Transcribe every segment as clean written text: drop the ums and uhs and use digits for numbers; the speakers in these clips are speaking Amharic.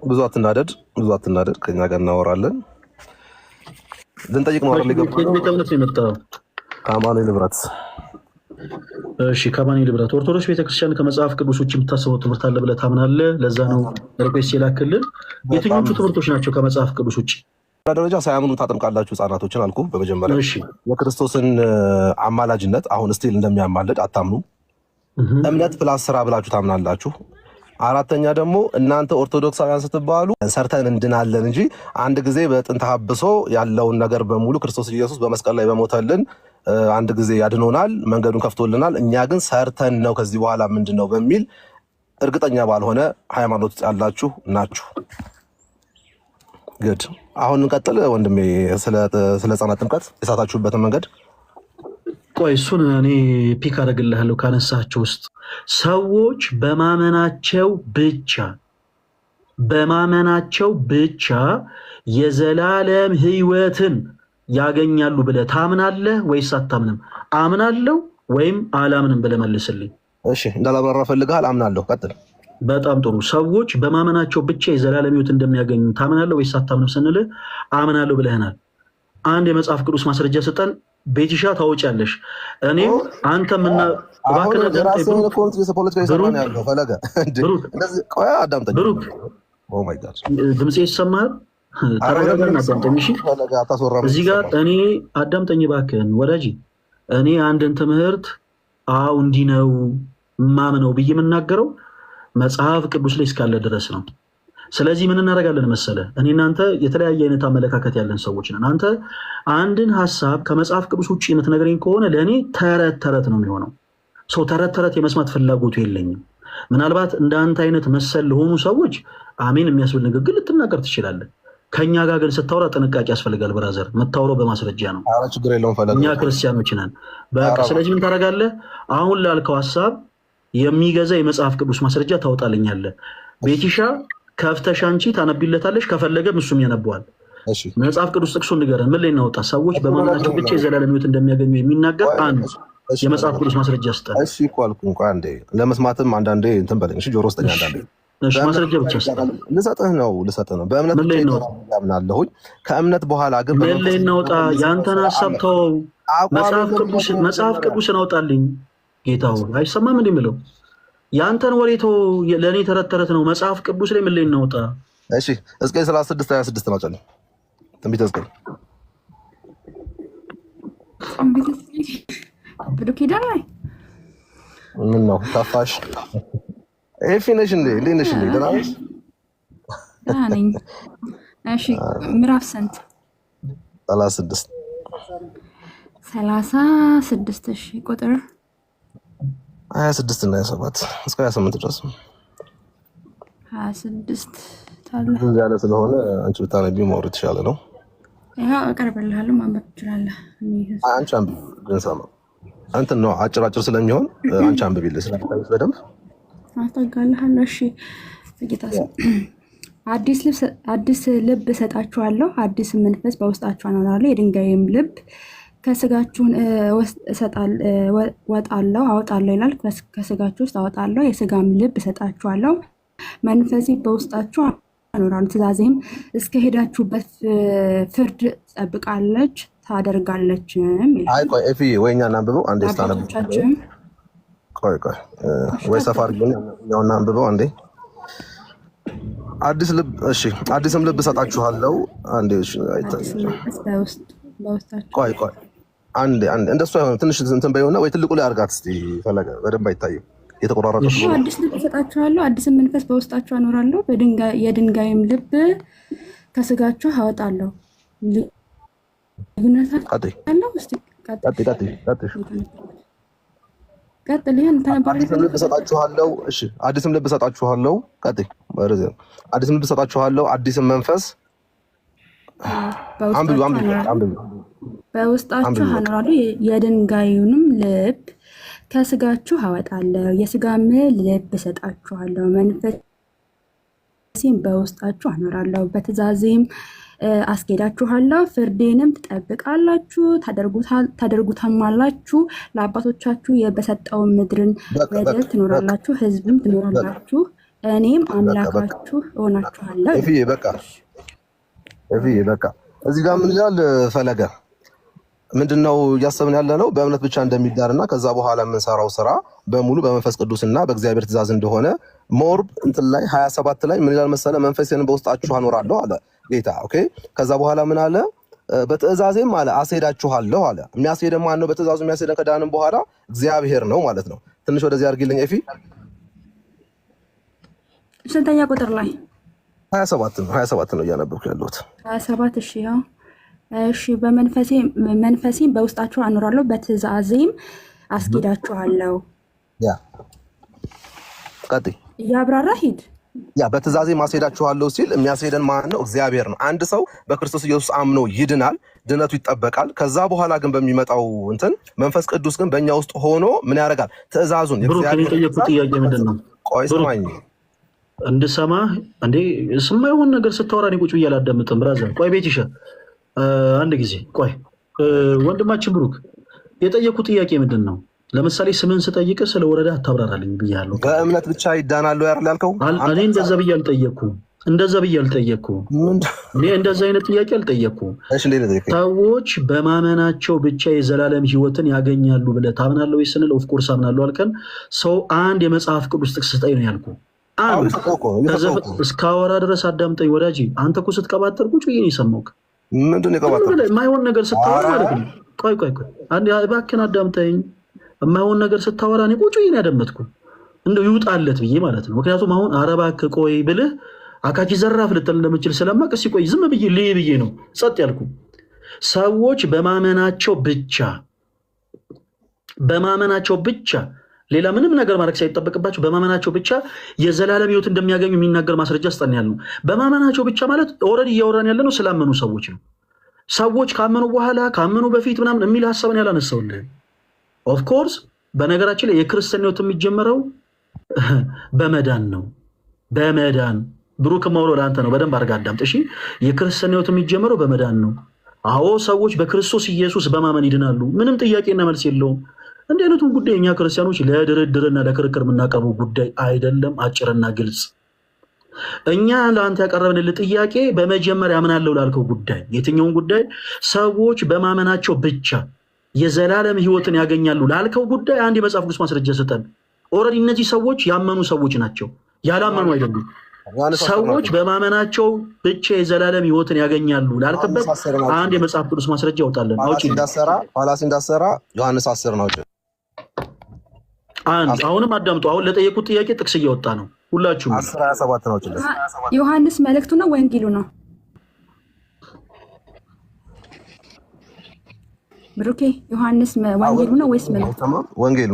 ብዙ አትናደድ ከኛ ጋር እናወራለን። ልንጠይቅ ነው አይደል? የመጣው ከአማኑኤል ህብረት። እሺ ከአማኑኤል ህብረት ኦርቶዶክስ ቤተክርስቲያን ከመጽሐፍ ቅዱስ ውጭ የምታስበው ትምህርት አለ ብለህ ታምናለህ? ለዛ ነው ሪኩዌስት የላክልን። የትኞቹ ትምህርቶች ናቸው ከመጽሐፍ ቅዱስ ውጭ? ደረጃ ሳያምኑ ታጠምቃላችሁ ህጻናቶችን አልኩ። በመጀመሪያ የክርስቶስን አማላጅነት አሁን ስቲል እንደሚያማልድ አታምኑ። እምነት ፕላስ ስራ ብላችሁ ታምናላችሁ። አራተኛ ደግሞ እናንተ ኦርቶዶክሳውያን ስትባሉ ሰርተን እንድናለን እንጂ አንድ ጊዜ በጥንተ ሀብሶ ያለውን ነገር በሙሉ ክርስቶስ ኢየሱስ በመስቀል ላይ በሞተልን አንድ ጊዜ ያድኖናል፣ መንገዱን ከፍቶልናል። እኛ ግን ሰርተን ነው ከዚህ በኋላ ምንድን ነው በሚል እርግጠኛ ባልሆነ ሃይማኖት ያላችሁ ናችሁ። ግድ አሁን እንቀጥል ወንድሜ፣ ስለ ህጻናት ጥምቀት የሳታችሁበትን መንገድ ቆይ እሱን እኔ ፒክ አደርግልሃለሁ። ካነሳቸው ውስጥ ሰዎች በማመናቸው ብቻ የዘላለም ህይወትን ያገኛሉ ብለህ ታምናለህ ወይስ አታምንም? አምናለሁ ወይም አላምንም ብለህ መልስልኝ። እሺ እንዳላብራራ ፈልግሃል? አምናለሁ። ቀጥል። በጣም ጥሩ። ሰዎች በማመናቸው ብቻ የዘላለም ህይወት እንደሚያገኙ ታምናለህ ወይስ አታምንም ስንልህ አምናለሁ ብለህናል። አንድ የመጽሐፍ ቅዱስ ማስረጃ ስጠን። ቤትሻ ታወጫለሽ። እኔ አንተ ምና ድምፄ ይሰማል? ተረጋጋና አዳምጠኝ። እዚህ ጋር እኔ አዳምጠኝ እባክህን ወዳጅ። እኔ አንድን ትምህርት እንዲህ ነው ማምነው ብዬ የምናገረው መጽሐፍ ቅዱስ ላይ እስካለ ድረስ ነው። ስለዚህ ምን እናደርጋለን መሰለ፣ እኔ እናንተ የተለያየ አይነት አመለካከት ያለን ሰዎች ነን። አንተ አንድን ሀሳብ ከመጽሐፍ ቅዱስ ውጭ የምትነግረኝ ከሆነ ለእኔ ተረት ነው የሚሆነው። ሰው ተረት የመስማት ፍላጎቱ የለኝም። ምናልባት እንደ አንተ አይነት መሰል ለሆኑ ሰዎች አሜን የሚያስብል ንግግር ልትናገር ትችላለህ። ከእኛ ጋር ግን ስታወራ ጥንቃቄ ያስፈልጋል። ብራዘር የምታወራው በማስረጃ ነው። እኛ ክርስቲያኖች ነን። በቃ ስለዚህ ምን ታደርጋለህ? አሁን ላልከው ሀሳብ የሚገዛ የመጽሐፍ ቅዱስ ማስረጃ ታወጣልኛለህ። ቤቲሻ ከፍተሽ አንቺ ታነቢለታለሽ፣ ከፈለገም እሱም ያነበዋል። መጽሐፍ ቅዱስ ጥቅሱን ንገረን፣ ምን ላይ እናወጣ? ሰዎች በማመናቸው ብቻ የዘላለም ሕይወት እንደሚያገኙ የሚናገር አንድ የመጽሐፍ ቅዱስ ማስረጃ ስጠን። እሺ እኮ አልኩህ እንኳን አንዴ ለመስማትም አንዳንዴ እንትን በለኝ። እሺ ጆሮ ውስጠኛ አንዳንዴ ማስረጃ ብቻ ልሰጥህ ነው። በእምነት ያምናለሁኝ። ከእምነት በኋላ ግን ምን ላይ እናውጣ? የአንተን ሀሳብ ተወው። መጽሐፍ ቅዱስን አውጣልኝ። ጌታው አይሰማም እንዲህ የምለው የአንተን ወሬ ተወው። ለእኔ ተረት ነው። መጽሐፍ ቅዱስ ላይ ምን ላይ እናውጣ? እሺ ሕዝቅኤል 36:26 ነው። ጨል ትንቢተ ሕዝቅኤል ብሉይ ኪዳን ላይ ምን ነው ታፋሽ? ኤፊ ነሽ እንዴ? እንዴት ነሽ እንዴ? ደህና ነሽ? ደህና ነኝ። እሺ ምዕራፍ ስንት? 36 እሺ ቁጥር 26 እና 27 እስከ 28 ድረስ 26 ያለ ስለሆነ አንቺ ብታነቢው ማውራት የተሻለ ነው። ያው አቀርብልሃለሁ፣ ማንበብ ትችላለህ። አንቺ አንብቢ ግን ሰማ እንትን ነው አጭር ስለሚሆን አንቺ አንብቢልኝ ስለታይስ በደንብ አስተጋልሃለሁ። እሺ ጌታ አዲስ ልብ እሰጣችኋለሁ፣ አዲስ መንፈስ በውስጣችሁ አኖራለሁ። የድንጋይም ልብ ከስጋችሁ አወጣለሁ ይላል። ከስጋችሁ ውስጥ አወጣለሁ፣ የስጋም ልብ እሰጣችኋለሁ፣ መንፈሴ በውስጣችሁ አኖራለሁ። ትእዛዜም እስከ ሄዳችሁበት ፍርድ ጠብቃለች ታደርጋለች። አይ ቆይ ኤፊ ወይኛ እናንብበው አንዴ ስታነብቻችሁ ቆይ ወይ ሰፋር ግን ያውና አንብበው አንዴ። አዲስ ልብ እሺ፣ አዲስም ልብ እሰጣችኋለሁ አንዴ። እሺ ቆይ አንዴ እንደሱ አይሆንም። ትንሽ እንትን በይሆንና ወይ ትልቁ ላይ አድርጋት እስቲ ፈለገ በደንብ አይታይም የተቆራረጠ ነው። አዲስ ልብ እሰጣችኋለሁ፣ አዲስም መንፈስ በውስጣችሁ አኖራለሁ፣ የድንጋይም ልብ ከስጋችሁ አወጣለሁ። ልዩነታቸው እስቲ ቀጥል። ይሄን አዲስም ልብ እሰጣችኋለሁ። እሺ አዲስም ልብ እሰጣችኋለሁ። ቀጥል። አዲስም ልብ እሰጣችኋለሁ፣ አዲስም መንፈስ በውስጣችሁ አኖራለሁ፣ የድንጋዩንም ልብ ከስጋችሁ አወጣለሁ፣ የስጋም ልብ እሰጣችኋለሁ፣ መንፈሴም በውስጣችሁ አኖራለሁ፣ በትእዛዜም አስኬዳችኋለሁ፣ ፍርዴንም ትጠብቃላችሁ ታደርጉታማላችሁ። ለአባቶቻችሁ በሰጠው ምድርን በደል ትኖራላችሁ፣ ሕዝብም ትኖራላችሁ። እኔም አምላካችሁ እሆናችኋለሁ። እፊ በቃ እዚህ ጋር ምን ይላል ፈለገ? ምንድነው እያሰብን ያለ ነው? በእምነት ብቻ እንደሚዳርና ከዛ በኋላ የምንሰራው ስራ በሙሉ በመንፈስ ቅዱስና በእግዚአብሔር ትእዛዝ እንደሆነ ሞር እንትን ላይ 27 ላይ ምን ይላል መሰለ? መንፈሴን በውስጣችሁ አኖራለሁ አለ ጌታ። ኦኬ ከዛ በኋላ ምን አለ? በትእዛዜም አለ አስሄዳችኋለሁ አለ። የሚያስሄደን ማን ነው? በትእዛዙ የሚያስሄደን ከዳንም በኋላ እግዚአብሔር ነው ማለት ነው። ትንሽ ወደዚህ አድርጊልኝ ኤፊ። ስንተኛ ቁጥር ላይ? 27 ነው እያነበብኩ ያለሁት 27። እሺ ያው እሺ መንፈሴን በውስጣችሁ አኖራለሁ በትእዛዜም አስጌዳችኋለሁ። ያ ቀጥይ እያብራራ ሂድ። ያ በትእዛዜ ማስሄዳችኋለሁ ሲል የሚያስሄደን ማን ነው? እግዚአብሔር ነው። አንድ ሰው በክርስቶስ ኢየሱስ አምኖ ይድናል፣ ድነቱ ይጠበቃል። ከዛ በኋላ ግን በሚመጣው እንትን መንፈስ ቅዱስ ግን በእኛ ውስጥ ሆኖ ምን ያደርጋል? ትእዛዙን የጠየቁት ጥያቄ ምንድን ነው? ቆይ ስማኝ እንድሰማ እንዴ የማይሆን ነገር ስታወራ እኔ ቁጭ ብዬ አላዳምጥም። ብራዘር ቆይ ቤትሻ አንድ ጊዜ ቆይ ወንድማችን ብሩክ የጠየቁት ጥያቄ ምንድን ነው? ለምሳሌ ስምን ስጠይቅ ስለ ወረዳ አታብራራልኝ ብያለሁ። በእምነት ብቻ ይዳናሉ ያልከው እኔ እንደዛ ብዬ አልጠየቅኩም። እኔ እንደዛ አይነት ጥያቄ አልጠየቅኩም። ሰዎች በማመናቸው ብቻ የዘላለም ሕይወትን ያገኛሉ ብለህ ታምናለህ ወይ ስንል ኦፍኮርስ አምናለሁ አልከን። ሰው አንድ የመጽሐፍ ቅዱስ ጥቅስ ስጠኝ ነው ያልኩህ። እስካወራ ድረስ አዳምጠኝ ወዳጅ። አንተ እኮ ስትቀባጠር ቁጭ ብዬ ነው የሰማሁህ። ምንድን ነው የማይሆን ነገር ስታወራ ማለት ነው? ቆይ እባክህን አዳምጠኝ። የማይሆን ነገር ስታወራ እኔ ቁጭ ብዬ ነው ያደመጥኩህ። እንደው ይውጣለት ብዬ ማለት ነው። ምክንያቱም አሁን ኧረ እባክህ ቆይ ብልህ አካኪ ዘራፍ ልትል እንደምችል ስለማውቅ እስኪ ቆይ ዝም ብዬ ልይ ብዬ ነው ጸጥ ያልኩ። ሰዎች በማመናቸው ብቻ ሌላ ምንም ነገር ማድረግ ሳይጠበቅባቸው በማመናቸው ብቻ የዘላለም ሕይወት እንደሚያገኙ የሚናገር ማስረጃ አስጠን ያሉ። በማመናቸው ብቻ ማለት ኦልሬዲ እያወራን ያለ ነው ስላመኑ ሰዎች ነው። ሰዎች ካመኑ በኋላ ካመኑ በፊት ምናምን የሚል ሀሳብን ያላነሳውልህ። ኦፍኮርስ በነገራችን ላይ የክርስትና ሕይወት የሚጀመረው በመዳን ነው። በመዳን ብሩክ ማውሎ ለአንተ ነው። በደንብ አድርጋ አዳምጥ እሺ። የክርስትና ሕይወት የሚጀመረው በመዳን ነው። አዎ ሰዎች በክርስቶስ ኢየሱስ በማመን ይድናሉ። ምንም ጥያቄና መልስ የለውም። እንዲህ አይነቱን ጉዳይ እኛ ክርስቲያኖች ለድርድርና ለክርክር የምናቀርበው ጉዳይ አይደለም። አጭርና ግልጽ። እኛ ለአንተ ያቀረብንልህ ጥያቄ በመጀመሪያ አምናለሁ ላልከው ጉዳይ፣ የትኛውን ጉዳይ? ሰዎች በማመናቸው ብቻ የዘላለም ሕይወትን ያገኛሉ ላልከው ጉዳይ አንድ የመጽሐፍ ቅዱስ ማስረጃ ስጠን። ኦልሬዲ እነዚህ ሰዎች ያመኑ ሰዎች ናቸው፣ ያላመኑ አይደሉም። ሰዎች በማመናቸው ብቻ የዘላለም ሕይወትን ያገኛሉ ላልክበት አንድ የመጽሐፍ ቅዱስ ማስረጃ ያውጣለን። ኋላሲ እንዳሰራ ዮሐንስ 10 ነው። አሁንም አዳምጡ። አሁን ለጠየቁት ጥያቄ ጥቅስ እያወጣ ነው። ሁላችሁም 17 ነው። ዮሐንስ መልእክቱ ነው ወንጌሉ ነው? ብሩኬ ዮሐንስ ወንጌሉ ነው ወይስ መልእክቱ? ወንጌሉ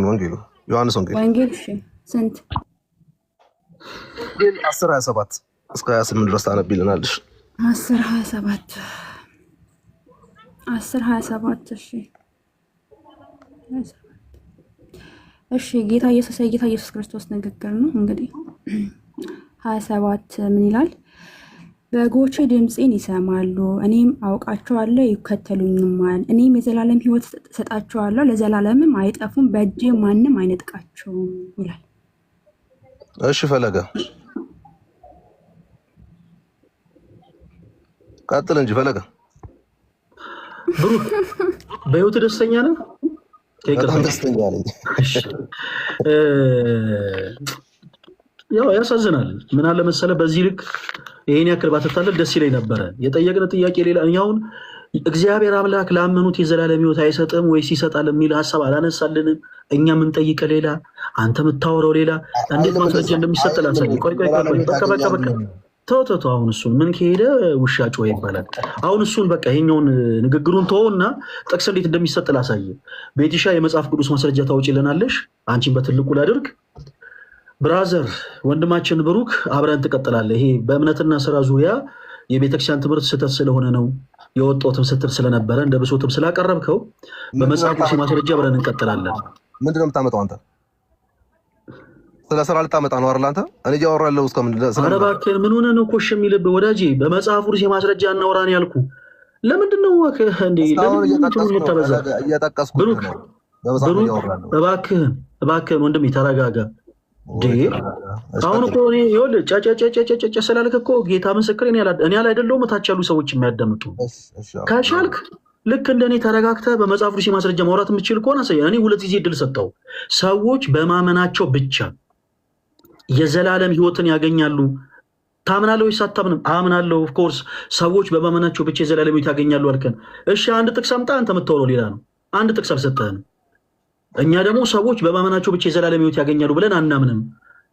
ዮሐንስ ወንጌል። እሺ ስንት? 10:27 እስከ 28 ድረስ ታነቢልናለሽ። 10:27 እሺ ጌታ ኢየሱስ ክርስቶስ ንግግር ነው እንግዲህ 27 ምን ይላል? በጎቼ ድምፄን ይሰማሉ፣ እኔም አውቃቸዋለሁ፣ ይከተሉኝማል። እኔም የዘላለም ሕይወት ሰጣቸዋለሁ፣ ለዘላለምም አይጠፉም፣ በእጄ ማንም አይነጥቃቸውም ይላል። እሺ ፈለገ ቀጥል እንጂ ፈለገ። ብሩክ በሕይወት ደስተኛ ነህ? በጣም ደስተኛ ነኝ። ያው ያሳዝናል። ምን አለ መሰለህ በዚህ ልክ ይሄን ያክል ባትታለል ደስ ይለኝ ነበረ። የጠየቅን ጥያቄ ሌላ። አሁን እግዚአብሔር አምላክ ላመኑት የዘላለም ሕይወት አይሰጥም ወይስ ይሰጣል የሚል ሀሳብ አላነሳልንም። እኛ የምንጠይቀ ሌላ፣ አንተ የምታወራው ሌላ። እንዴት ማስረጃ እንደሚሰጥ ላሳይ። ቆይ በቃ ተው። አሁን እሱን ምን ከሄደ ውሻ ጮኸ ይባላል። አሁን እሱን በቃ ይሄኛውን ንግግሩን ተወውና ጥቅስ እንዴት እንደሚሰጥ ላሳይ። ቤቲሻ የመጽሐፍ ቅዱስ ማስረጃ ታውጪልናለሽ? አንቺን በትልቁ ላድርግ። ብራዘር ወንድማችን ብሩክ አብረን ትቀጥላለህ። ይሄ በእምነትና ስራ ዙሪያ የቤተክርስቲያን ትምህርት ስህተት ስለሆነ ነው የወጣሁትም ስትል ስለነበረ እንደ ብሶትም ስላቀረብከው በመጽሐፍ ቅዱስ ማስረጃ አብረን እንቀጥላለን። ምንድን ነው የምታመጣው አንተ? ስለ ስራ ልታመጣ ነው አይደል? አንተ እኔ እያወራለሁ እስከ ምንድን ነው? ኧረ እባክህ ምን ሆነህ ነው ኮሽ የሚልብህ ወዳጄ? በመጽሐፍ ቅዱስ የማስረጃ እናውራን ያልኩህ ለምንድን ነው? ብሩክ እባክህን ወንድሜ ተረጋጋ። አሁን እኮ እኔ ይኸውልህ ጨጨጨጨጨጨ ስላልክ እኮ ጌታ ምስክር እኔ አይደለሁም ታች ያሉ ሰዎች የሚያዳምጡ። ከቻልክ ልክ እንደኔ ተረጋግተህ በመጽሐፍ ቅዱስ ማስረጃ ማውራት የምትችል ከሆነ እኔ 2 ጊዜ እድል ሰጠው። ሰዎች በማመናቸው ብቻ የዘላለም ሕይወትን ያገኛሉ። ታምናለህ ወይስ አታምንም? አምናለሁ። ኦፍኮርስ ሰዎች በማመናቸው ብቻ የዘላለም ሕይወት ያገኛሉ አልከን። እሺ አንድ ጥቅስ አምጣ። አንተ የምታወራው ሌላ ነው። አንድ ጥቅስ አልሰጠህንም። እኛ ደግሞ ሰዎች በማመናቸው ብቻ የዘላለም ሕይወት ያገኛሉ ብለን አናምንም።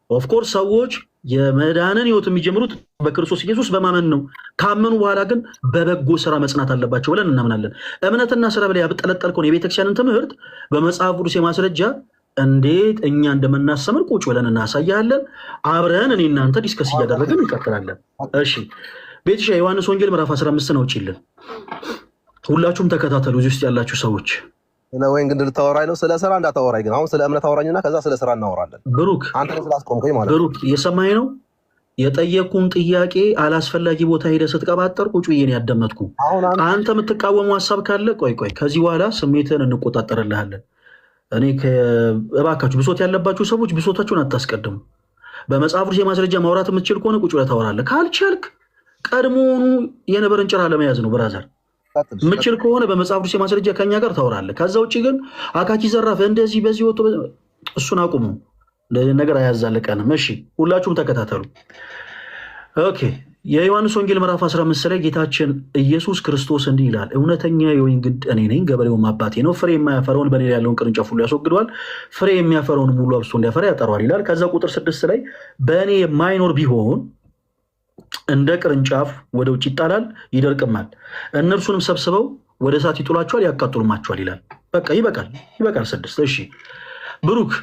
ኦፍኮርስ ሰዎች የመዳንን ሕይወት የሚጀምሩት በክርስቶስ ኢየሱስ በማመን ነው። ካመኑ በኋላ ግን በበጎ ስራ መጽናት አለባቸው ብለን እናምናለን። እምነትና ስራ ብላ ያበጠለጠልከውን የቤተክርስቲያንን ትምህርት በመጽሐፍ ቅዱስ ማስረጃ እንዴት እኛ እንደምናስተምር ቁጭ ብለን እናሳያለን። አብረን እኔ እናንተ ዲስከስ እያደረግን እንቀጥላለን። እሺ ቤትሻ ዮሐንስ ወንጌል ምዕራፍ 15 ነው። ችልን ሁላችሁም ተከታተሉ። እዚህ ውስጥ ያላችሁ ሰዎች ወይን ግን ልታወራኝ ነው? ስለ ስራ እንዳታወራኝ ግን አሁን ስለ እምነት አውራኝና ከዛ ስለ ስራ እናወራለን። ብሩክ አንተ ስላስቆምከኝ ማለት ነው። ብሩክ እየሰማኸኝ ነው? የጠየቁን ጥያቄ አላስፈላጊ ቦታ ሄደህ ስትቀባጠር ቁጭ ብዬ ነው ያዳመጥኩ። አንተ የምትቃወሙ ሀሳብ ካለ ቆይ ከዚህ በኋላ ስሜትን እንቆጣጠርልሃለን። እኔ እባካችሁ ብሶት ያለባችሁ ሰዎች ብሶታችሁን አታስቀድሙ። በመጽሐፍ ቅዱስ የማስረጃ ማውራት የምትችል ከሆነ ቁጭ ብለህ ታወራለህ። ካልቻልክ ቀድሞውኑ የነበረን ጭራ ለመያዝ ነው ብራዘር። የምችል ከሆነ በመጽሐፍ ቅዱስ የማስረጃ ከኛ ጋር ታወራለህ። ከዛ ውጭ ግን አካኪ ዘራፍ እንደዚህ በዚህ ወጥቶ እሱን አቁሙ። ነገር አያዛልቀንም። እሺ ሁላችሁም ተከታተሉ። ኦኬ የዮሐንስ ወንጌል ምዕራፍ 15 ላይ ጌታችን ኢየሱስ ክርስቶስ እንዲህ ይላል፣ እውነተኛ የወይን ግንድ እኔ ነኝ፣ ገበሬውም አባቴ ነው። ፍሬ የማያፈራውን በእኔ ላይ ያለውን ቅርንጫፍ ሁሉ ያስወግደዋል፣ ፍሬ የሚያፈራውን ሙሉ አብዝቶ እንዲያፈራ ያጠራዋል ይላል። ከዛ ቁጥር 6 ላይ በእኔ የማይኖር ቢሆን እንደ ቅርንጫፍ ወደ ውጭ ይጣላል፣ ይደርቅማል፣ እነርሱንም ሰብስበው ወደ እሳት ይጥሏቸዋል፣ ያቃጥሉማቸዋል ይላል። በቃ ይበቃል። 6 እሺ ብሩክ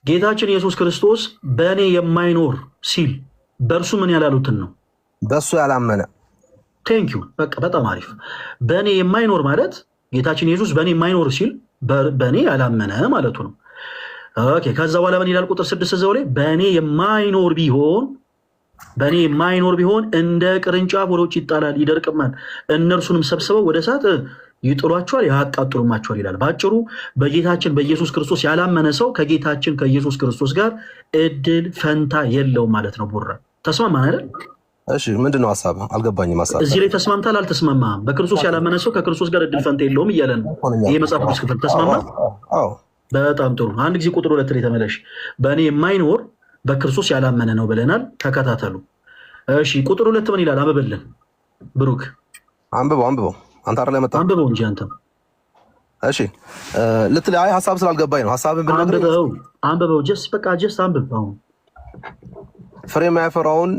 ጌታችን ኢየሱስ ክርስቶስ በእኔ የማይኖር ሲል በእርሱ ምን ያላሉትን ነው? በእሱ ያላመነ። ቴንኪዩ በቃ በጣም አሪፍ። በእኔ የማይኖር ማለት ጌታችን ኢየሱስ በእኔ የማይኖር ሲል በእኔ ያላመነ ማለቱ ነው። ኦኬ ከዛ በኋላ ምን ይላል? ቁጥር 6 እዛው ላይ በእኔ የማይኖር ቢሆን እንደ ቅርንጫፍ ወደ ውጭ ይጣላል፣ ይደርቅማል፣ እነርሱንም ሰብስበው ወደ እሳት ይጥሏቸዋል፣ ያቃጥሉማቸዋል ይላል። በአጭሩ በጌታችን በኢየሱስ ክርስቶስ ያላመነ ሰው ከጌታችን ከኢየሱስ ክርስቶስ ጋር እድል ፈንታ የለውም ማለት ነው። ቡራ ተስማማን አይደል? እሺ ምንድን ነው ሀሳብ? አልገባኝም። ሀሳብ እዚህ ላይ ተስማምታል አልተስማማህም? በክርስቶስ ያላመነ ሰው ከክርስቶስ ጋር እድል ፈንታ የለውም እያለ ነው ይሄ መጽሐፍ ቅዱስ ክፍል። ተስማማ? በጣም ጥሩ። አንድ ጊዜ ቁጥር 2 ላይ ተመለሽ። በእኔ የማይኖር በክርስቶስ ያላመነ ነው ብለናል። ተከታተሉ። እሺ ቁጥር 2 ምን ይላል? አንብብልን ብሩክ። አንብበው አንተ አይደል መጣ? አንብበው እንጂ አንተ። እሺ ልትለይ ሀሳብ ስላልገባኝ ነው። ሀሳብን ብነግርህ አንብበው። ጀስት አንብብ። አሁን ፍሬ የማያፈራውን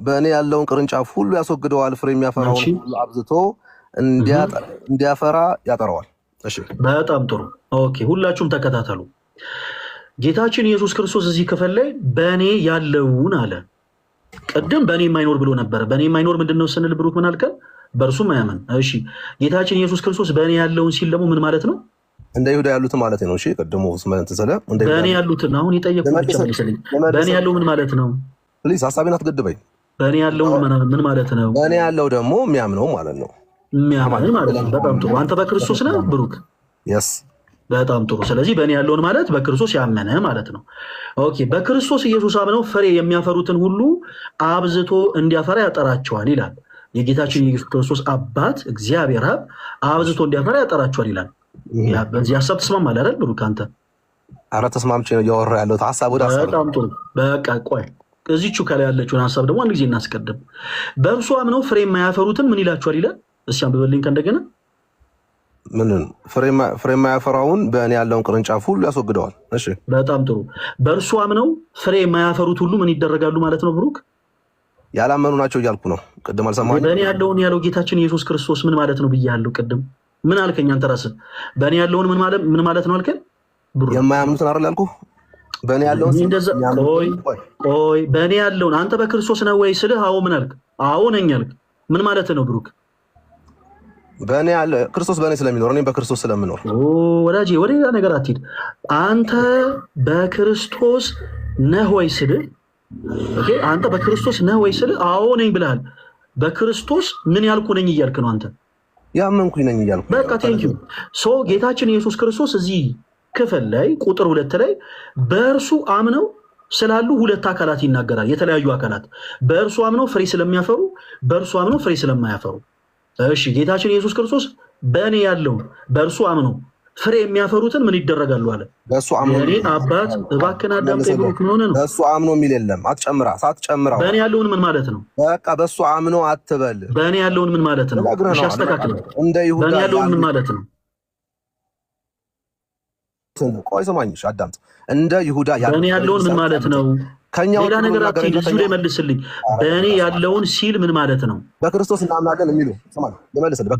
በእኔ ያለውን ቅርንጫፍ ሁሉ ያስወግደዋል፣ ፍሬ የሚያፈራውን ሁሉ አብዝቶ እንዲያፈራ ያጠረዋል። እሺ በጣም ጥሩ። ኦኬ ሁላችሁም ተከታተሉ። ጌታችን ኢየሱስ ክርስቶስ እዚህ ክፍል ላይ በእኔ ያለውን አለ። ቅድም በእኔ የማይኖር ብሎ ነበረ። በእኔ የማይኖር ምንድነው ስንል ብሩክ ምን አልከን? በእርሱም አያምን። እሺ ጌታችን ኢየሱስ ክርስቶስ በእኔ ያለውን ሲል ደግሞ ምን ማለት ነው? እንደ ይሁዳ ያሉትን ማለት ነው። እሺ ቀድሞ ስለ በእኔ ያሉትን አሁን የጠየቁ ብቻ መልስልኝ። በእኔ ያለው ምን ማለት ነው? ፕሊዝ ሀሳቤን አትገድበኝ። በእኔ ያለው ምን ማለት ነው? በእኔ ያለው ደግሞ የሚያምነው ማለት ነው። የሚያምን ማለት ነው። በጣም ጥሩ። አንተ በክርስቶስ ነህ ብሩክ? የስ በጣም ጥሩ። ስለዚህ በእኔ ያለውን ማለት በክርስቶስ ያመነ ማለት ነው። ኦኬ በክርስቶስ ኢየሱስ አምነው ፍሬ የሚያፈሩትን ሁሉ አብዝቶ እንዲያፈራ ያጠራቸዋል ይላል። የጌታችን የኢየሱስ ክርስቶስ አባት እግዚአብሔር አብ አብዝቶ እንዲያፈራ ያጠራቸዋል ይላል። በዚህ ሀሳብ ተስማማለህ አይደል ብሩክ? አንተ ኧረ ተስማምቼ ነው እያወራ ያለሁት። ሀሳብ ወደ ሀሳብ። በጣም ጥሩ። በቃ ቆይ እዚቹ ከላይ ያለችውን ሀሳብ ደግሞ አንድ ጊዜ እናስቀድም። በእርሱ አምነው ፍሬ የማያፈሩትን ምን ይላቸዋል ይላል? እስኪ አንብበልኝ ከእንደገና። ምንን? ፍሬ የማያፈራውን በእኔ ያለውን ቅርንጫፍ ሁሉ ያስወግደዋል። እሺ በጣም ጥሩ። በእርሱ አምነው ፍሬ የማያፈሩት ሁሉ ምን ይደረጋሉ ማለት ነው ብሩክ? ያላመኑ ናቸው እያልኩ ነው። ቅድም አልሰማኸኝም? በእኔ ያለውን ያለው ጌታችን ኢየሱስ ክርስቶስ ምን ማለት ነው ብያለሁ ቅድም። ምን አልከኝ አንተ ራስህ? በእኔ ያለውን ምን ማለት ነው አልከኝ? የማያምኑትን አይደል ያልኩህ? በእኔ ያለውን ቆይ በእኔ ያለውን አንተ በክርስቶስ ነው ወይ ስልህ አዎ ምን አልክ? አዎ ነኝ አልክ። ምን ማለት ነው ብሩክ? በእኔ ያለ ክርስቶስ በእኔ ስለሚኖር እኔም በክርስቶስ ስለምኖር። ወዳጄ ወደ ሌላ ነገር አትሂድ። አንተ በክርስቶስ ነህ ወይ ስልህ አንተ በክርስቶስ ነህ ወይ ስልህ አዎ ነኝ ብለሃል። በክርስቶስ ምን ያልኩ ነኝ እያልክ ነው አንተ? ያመንኩኝ ነኝ እያልኩ። በቃ ቴንኪው። ጌታችን ኢየሱስ ክርስቶስ እዚህ ክፍል ላይ ቁጥር 2 ላይ በእርሱ አምነው ስላሉ ሁለት አካላት ይናገራል። የተለያዩ አካላት በእርሱ አምነው ፍሬ ስለሚያፈሩ፣ በእርሱ አምነው ፍሬ ስለማያፈሩ። እሺ ጌታችን ኢየሱስ ክርስቶስ በእኔ ያለውን በእርሱ አምነው ፍሬ የሚያፈሩትን ምን ይደረጋሉ አለ? በእሱ አምኖ የእኔ አባት እባክህን አዳምጠኝ ብሎ ምን ሆነ ነው? በእሱ አምኖ የሚል የለም። ሳትጨምረው በእኔ ያለውን ምን ማለት ነው? በቃ በእሱ አምኖ አትበል። በእኔ ያለውን ምን ማለት ነው? እሺ አስተካክል። እንደ ይሁዳ በእኔ ያለውን ምን ማለት ነው? ቆይ ስማኝ፣ አዳምጥ። እንደ ይሁዳ በእኔ ያለውን ምን ማለት ነው? ሌላ ነገር አትሂድ፣ እዚሁ ላይ መልስልኝ። በእኔ ያለውን ሲል ምን ማለት ነው? በክርስቶስ እናምናለን የሚሉ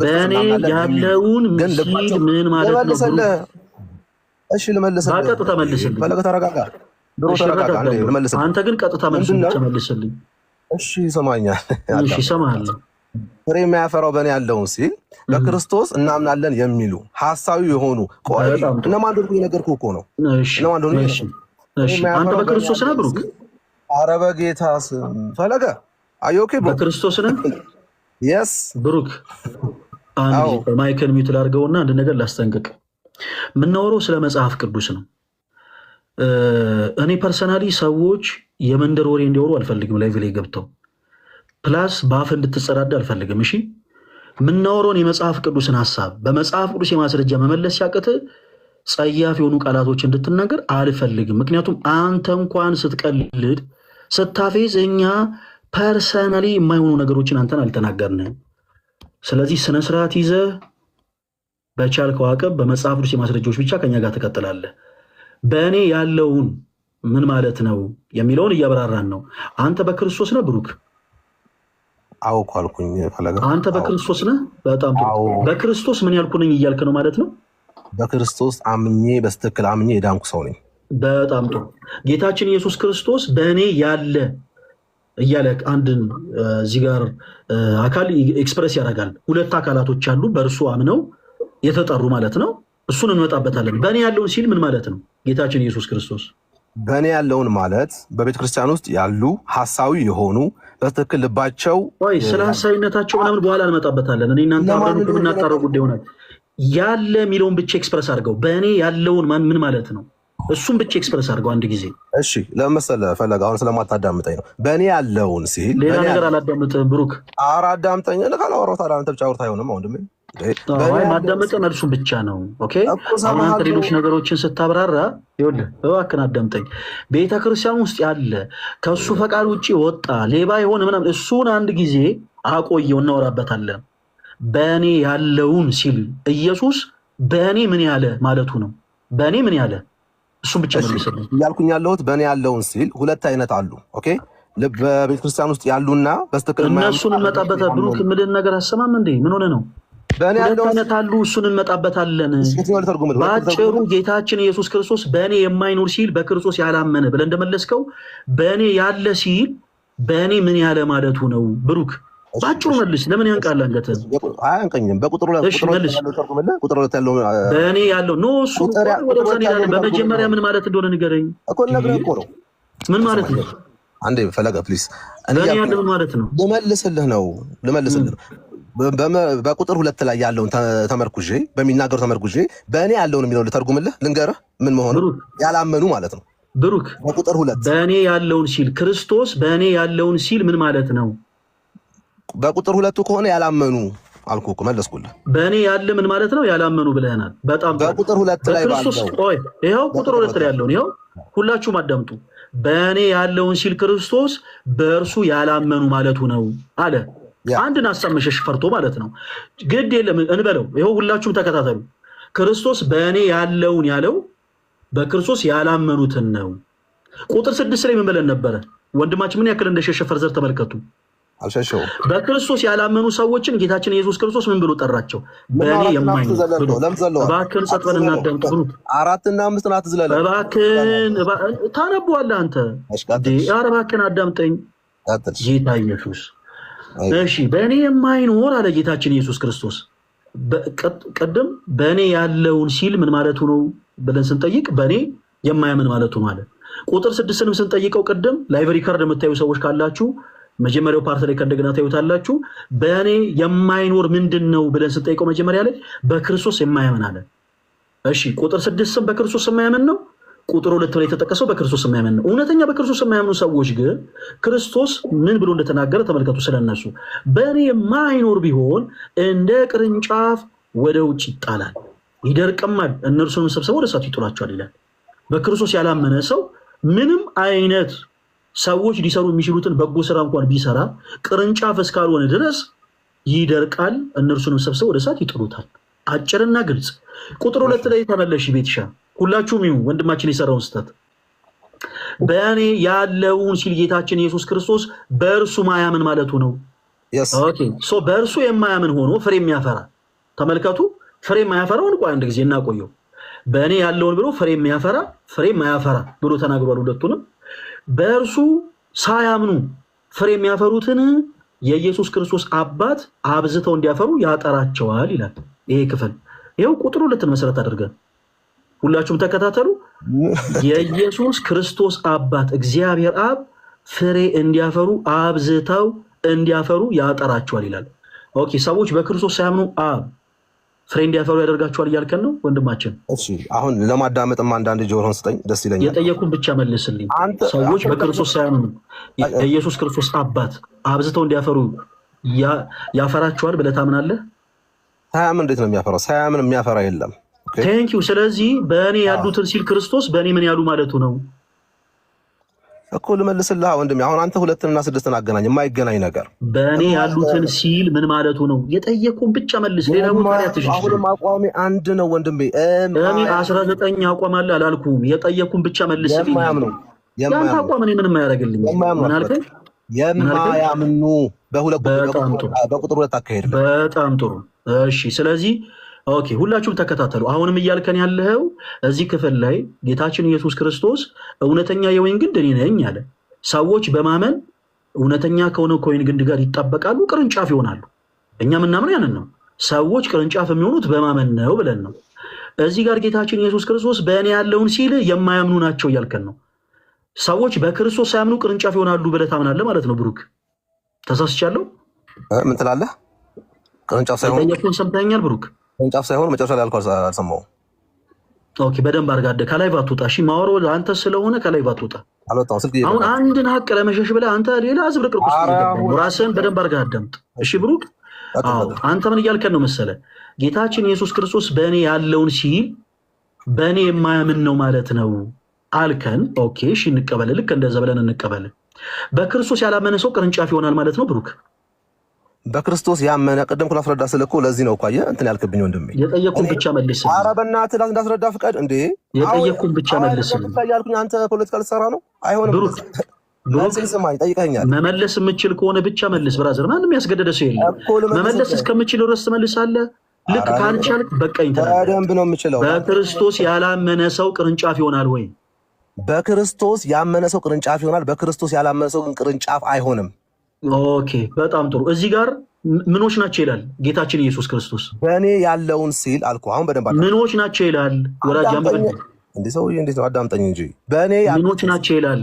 በእኔ ያለውን ሲል ምን ማለት ነው? እሺ ልመልስልህ። በቀጥታ መልስልኝ። ፈለገ ተረጋጋ። አንተ ግን ቀጥታ መልስልኝ። እሺ ይሰማኛል። እሺ እሰማለሁ። ፍሬ የሚያፈራው በእኔ ያለውን ሲል በክርስቶስ እናምናለን የሚሉ ሐሳዊ የሆኑ እነማን እንደሆኑ የነገርኩህ እኮ ነው። እነማን እንደሆኑ አንተ በክርስቶስ ነህ ብሩክ? ኧረ በጌታ ስም ፈለገ አዮኬ በክርስቶስ ነህ? የስ ብሩክ ማይክል ሚውት ላድርገውና አንድ ነገር ላስጠንቅቅ። የምናወራው ስለ መጽሐፍ ቅዱስ ነው። እኔ ፐርሰናሊ ሰዎች የመንደር ወሬ እንዲወሩ አልፈልግም። ላይቭ ላይ ገብተው ፕላስ በአፍ እንድትጸዳዳ አልፈልግም። እሺ የምናወራውን የመጽሐፍ ቅዱስን ሀሳብ በመጽሐፍ ቅዱስ የማስረጃ መመለስ ሲያቅት ጸያፍ የሆኑ ቃላቶች እንድትናገር አልፈልግም። ምክንያቱም አንተ እንኳን ስትቀልድ ስታፌዝ እኛ ፐርሰናሊ የማይሆኑ ነገሮችን አንተን አልተናገርንም። ስለዚህ ስነስርዓት ይዘህ በቻልከው አቅም በመጽሐፍ ቅዱስ የማስረጃዎች ብቻ ከኛ ጋር ትቀጥላለህ። በእኔ ያለውን ምን ማለት ነው የሚለውን እያብራራን ነው። አንተ በክርስቶስ ነህ ብሩክ? አዎ እኮ አልኩኝ። አንተ በክርስቶስ ነህ? በጣም በክርስቶስ ምን ያልኩ ነኝ እያልክ ነው ማለት ነው? በክርስቶስ አምኜ በስትክክል አምኜ የዳንኩ ሰው ነኝ። በጣም ጥሩ። ጌታችን ኢየሱስ ክርስቶስ በእኔ ያለ እያለ አንድን እዚህ ጋር አካል ኤክስፕረስ ያደርጋል። ሁለት አካላቶች አሉ በእርሱ አምነው የተጠሩ ማለት ነው። እሱን እንመጣበታለን። በእኔ ያለውን ሲል ምን ማለት ነው? ጌታችን ኢየሱስ ክርስቶስ በእኔ ያለውን ማለት በቤተ ክርስቲያን ውስጥ ያሉ ሐሳዊ የሆኑ በትክክል ልባቸው ስለ ሐሳዊነታቸው ምናምን በኋላ እንመጣበታለን። እኔ እናንተ አብረን የምናጣረው ጉዳይ ሆናል። ያለ የሚለውን ብቻ ኤክስፕረስ አድርገው። በእኔ ያለውን ምን ማለት ነው? እሱም ብቻ ኤክስፕረስ አድርገው አንድ ጊዜ። እሺ ለመሰለህ ፈለገ አሁን ስለማታዳምጠኝ ነው። በእኔ ያለውን ሲል ሌላ ነገር አላዳምጥህም ብሩክ። ኧረ አዳምጠኝ። ካላወራሁ ታዲያ አንተ ብቻ አውርተህ አይሆንም ወንድሜ። ማዳመጥ መልሱን ብቻ ነው። ኦኬ አሁን አንተ ሌሎች ነገሮችን ስታብራራ ይኸውልህ፣ እባክህን አዳምጠኝ። ቤተክርስቲያን ውስጥ ያለ ከእሱ ፈቃድ ውጭ ወጣ ሌባ የሆነ ምናምን እሱን አንድ ጊዜ አቆየው፣ እናወራበታለን። በእኔ ያለውን ሲል ኢየሱስ በእኔ ምን ያለ ማለቱ ነው? በእኔ ምን ያለ እሱም ብቻ መልስልኝ። እያልኩኝ ያለሁት በእኔ ያለውን ሲል ሁለት አይነት አሉ። ኦኬ በቤተክርስቲያን ውስጥ ያሉና በስተክል እነሱን እንመጣበት። ብሩክ የምልህን ነገር አሰማም እንዴ? ምን ሆነ ነው? ሁለት አይነት አሉ። እሱን እንመጣበታለን። በአጭሩ ጌታችን ኢየሱስ ክርስቶስ በእኔ የማይኖር ሲል በክርስቶስ ያላመነ ብለህ እንደመለስከው በእኔ ያለ ሲል በእኔ ምን ያለ ማለቱ ነው? ብሩክ ባጭሩ መልስ። ለምን ያንቃል አንገትህን? አያንቀኝም። በቁጥሩ መልስ። በእኔ ያለው ኖ እሱ በመጀመሪያ ምን ማለት እንደሆነ ንገረኝ። ምን ማለት ነው? አንዴ ፈለገ ፕሊስ። በእኔ ያለው ምን ማለት ነው? ልመልስልህ ነው። በቁጥር 2 ላይ ያለውን ተመርኩዤ በሚናገሩ ተመርኩዤ በእኔ ያለውን የሚለውን ልተርጉምልህ፣ ልንገርህ ምን መሆኑ ያላመኑ ማለት ነው። ብሩክ በቁጥር 2 በእኔ ያለውን ሲል ክርስቶስ በእኔ ያለውን ሲል ምን ማለት ነው? በቁጥር 2 ከሆነ ያላመኑ አልኩህ እኮ መለስኩልህ። በእኔ ያለ ምን ማለት ነው? ያላመኑ ብለህናል። በጣም በቁጥር 2 ላይ ባለው ይኸው ቁጥር 2 ላይ ያለውን ይኸው ሁላችሁም አዳምጡ። በእኔ ያለውን ሲል ክርስቶስ በእርሱ ያላመኑ ማለቱ ነው አለ። አንድን ሀሳብ መሸሽ ፈርቶ ማለት ነው። ግድ የለም እንበለው። ይኸው ሁላችሁም ተከታተሉ። ክርስቶስ በእኔ ያለውን ያለው በክርስቶስ ያላመኑትን ነው። ቁጥር 6 ላይ ምን ብለን ነበረ? ወንድማችን ምን ያክል እንደሸሸ ፈርዘር ተመልከቱ። አልሸሸው። በክርስቶስ ያላመኑ ሰዎችን ጌታችን ኢየሱስ ክርስቶስ ምን ብሎ ጠራቸው? በእኔ የማይኖር እባክህን ጸጥ በል እናዳምጥ። ብሩክ 4 እና 5 ናት ዝለለ እባክህን ታነበዋለህ አንተ። ኧረ እባክህን አዳምጠኝ ጌታ ኢየሱስ። እሺ በእኔ የማይኖር አለ ጌታችን ኢየሱስ ክርስቶስ። ቅድም በእኔ ያለውን ሲል ምን ማለቱ ነው ብለን ስንጠይቅ በእኔ የማያምን ማለቱ ማለት። ቁጥር 6ንም ስንጠይቀው ቅድም ላይቭ ሪከርድ የምታዩ ሰዎች ካላችሁ መጀመሪያው ፓርት ላይ ከእንደገና ታዩታላችሁ። በእኔ የማይኖር ምንድን ነው ብለን ስንጠይቀው መጀመሪያ ላይ በክርስቶስ የማያምን አለ። እሺ ቁጥር 6ም በክርስቶስ የማያምን ነው። ቁጥር 2 ላይ የተጠቀሰው በክርስቶስ የማያምን ነው። እውነተኛ በክርስቶስ የማያምኑ ሰዎች ግን ክርስቶስ ምን ብሎ እንደተናገረ ተመልከቱ። ስለነሱ በእኔ የማይኖር ቢሆን እንደ ቅርንጫፍ ወደ ውጭ ይጣላል፣ ይደርቅማል፣ እነርሱንም ሰብስበው ወደ እሳት ይጥሏቸዋል ይላል። በክርስቶስ ያላመነ ሰው ምንም አይነት ሰዎች ሊሰሩ የሚችሉትን በጎ ስራ እንኳን ቢሰራ ቅርንጫፍ እስካልሆነ ድረስ ይደርቃል፣ እነርሱንም ሰብስበው ወደ እሳት ይጥሉታል። አጭርና ግልጽ። ቁጥር 2 ላይ ተመለሽ ቤትሻ። ሁላችሁም ይሁን ወንድማችን የሰራውን ስህተት በእኔ ያለውን ሲል ጌታችን ኢየሱስ ክርስቶስ በእርሱ ማያምን ማለቱ ነው። በእርሱ የማያምን ሆኖ ፍሬ የሚያፈራ ተመልከቱ። ፍሬ የማያፈራውን ቆይ አንድ ጊዜ እናቆየው። በእኔ ያለውን ብሎ ፍሬ የሚያፈራ ፍሬ የማያፈራ ብሎ ተናግሯል። ሁለቱንም በእርሱ ሳያምኑ ፍሬ የሚያፈሩትን የኢየሱስ ክርስቶስ አባት አብዝተው እንዲያፈሩ ያጠራቸዋል ይላል ይሄ ክፍል። ይኸው ቁጥር 2 መሰረት አድርገን ሁላችሁም ተከታተሉ። የኢየሱስ ክርስቶስ አባት እግዚአብሔር አብ ፍሬ እንዲያፈሩ አብዝተው እንዲያፈሩ ያጠራቸዋል ይላል። ኦኬ፣ ሰዎች በክርስቶስ ሳያምኑ አብ ፍሬ እንዲያፈሩ ያደርጋቸዋል እያልከን ነው ወንድማችን? እሺ፣ አሁን ለማዳመጥም አንዳንድ ጆሮህን ስጠኝ፣ ደስ ይለኛል። የጠየኩን ብቻ መልስልኝ። ሰዎች በክርስቶስ ሳያምኑ የኢየሱስ ክርስቶስ አባት አብዝተው እንዲያፈሩ ያፈራቸዋል ብለህ ታምናለህ? ሳያምን እንዴት ነው የሚያፈራው? ሳያምን የሚያፈራ የለም። ቴንኪው። ስለዚህ በእኔ ያሉትን ሲል ክርስቶስ በእኔ ምን ያሉ ማለቱ ነው እኮ። ልመልስልህ ወንድሜ። አሁን አንተ 2 እና 6 አገናኝ፣ የማይገናኝ ነገር። በእኔ ያሉትን ሲል ምን ማለቱ ነው? የጠየቁን ብቻ መልስ። ሌላ ቦታ አሁንም አቋሚ አንድ ነው ወንድሜ። እኔ 19 አቋም አለ አላልኩም። የጠየቁን ብቻ መልስ። ያንተ አቋም እኔ ምንም አያደርግልኝ። ምን አልከኝ? የማያምኑ በቁጥር 2 አካሄድ። በጣም ጥሩ። እሺ፣ ስለዚህ ኦኬ፣ ሁላችሁም ተከታተሉ። አሁንም እያልከን ያለው እዚህ ክፍል ላይ ጌታችን ኢየሱስ ክርስቶስ እውነተኛ የወይን ግንድ እኔ ነኝ አለ። ሰዎች በማመን እውነተኛ ከሆነ ከወይን ግንድ ጋር ይጣበቃሉ፣ ቅርንጫፍ ይሆናሉ። እኛ ምናምን ያንን ነው። ሰዎች ቅርንጫፍ የሚሆኑት በማመን ነው ብለን ነው። እዚህ ጋር ጌታችን ኢየሱስ ክርስቶስ በእኔ ያለውን ሲል የማያምኑ ናቸው እያልከን ነው። ሰዎች በክርስቶስ ሳያምኑ ቅርንጫፍ ይሆናሉ ብለህ ታምናለህ ማለት ነው። ብሩክ፣ ተሳስቻለሁ? ምን ትላለህ? ቅርንጫፍ ሳይሆን ጠየቁን። ሰምተኛል ብሩክ? ቅርንጫፍ ሳይሆን መጨረሻ ላይ አልኳት፣ አልሰማሁም። ኦኬ፣ በደንብ አድርገህ አደ ከላይ ባትወጣ። እሺ፣ ማወራው አንተ ስለሆነ ከላይ ባትወጣ። አሁን አንድን ሀቅ ለመሸሽ ብለህ አንተ ሌላ ዝብርቅርቅ ውስጥ ራስህን በደንብ አድርገህ አዳምጥ። እሺ ብሩክ፣ አዎ፣ አንተ ምን እያልከን ነው መሰለህ? ጌታችን ኢየሱስ ክርስቶስ በእኔ ያለውን ሲል በእኔ የማያምን ነው ማለት ነው አልከን። ኦኬ፣ እሺ፣ እንቀበል። ልክ እንደዛ ብለን እንቀበል። በክርስቶስ ያላመነ ሰው ቅርንጫፍ ይሆናል ማለት ነው ብሩክ? በክርስቶስ ያመነ ቅድም እኮ ላስረዳ ስልህ እኮ ለዚህ ነው እኮ አየህ እንትን ያልክብኝ ወንድሜ። የጠየኩን ብቻ መልስ። ኧረ በእናትህ እንዳስረዳ ፍቀድ እንዴ። የጠየኩን ብቻ መልስ ያልኩኝ አንተ ፖለቲካ ልትሰራ ነው? አይሆንም ብሩክ። ስማኝ፣ ጠይቀኸኛል። መመለስ የምችል ከሆነ ብቻ መልስ ብራዘር። ማንም ያስገደደ ሰው የለም። መመለስ እስከምችል ድረስ ትመልሳለህ። ልክ ካልቻልክ በቃኝ ትላለህ። በደንብ ነው የምችለው። በክርስቶስ ያላመነ ሰው ቅርንጫፍ ይሆናል ወይ? በክርስቶስ ያመነ ሰው ቅርንጫፍ ይሆናል። በክርስቶስ ያላመነ ሰው ግን ቅርንጫፍ አይሆንም። ኦኬ፣ በጣም ጥሩ። እዚህ ጋር ምኖች ናቸው ይላል ጌታችን ኢየሱስ ክርስቶስ። በእኔ ያለውን ሲል አልኩ። አሁን በደንብ ምኖች ናቸው ይላል። ወራጅ አምበል እንዴ ሰውዬ፣ እንዴት ነው? አዳምጠኝ እንጂ። በእኔ ምኖች ናቸው ይላል።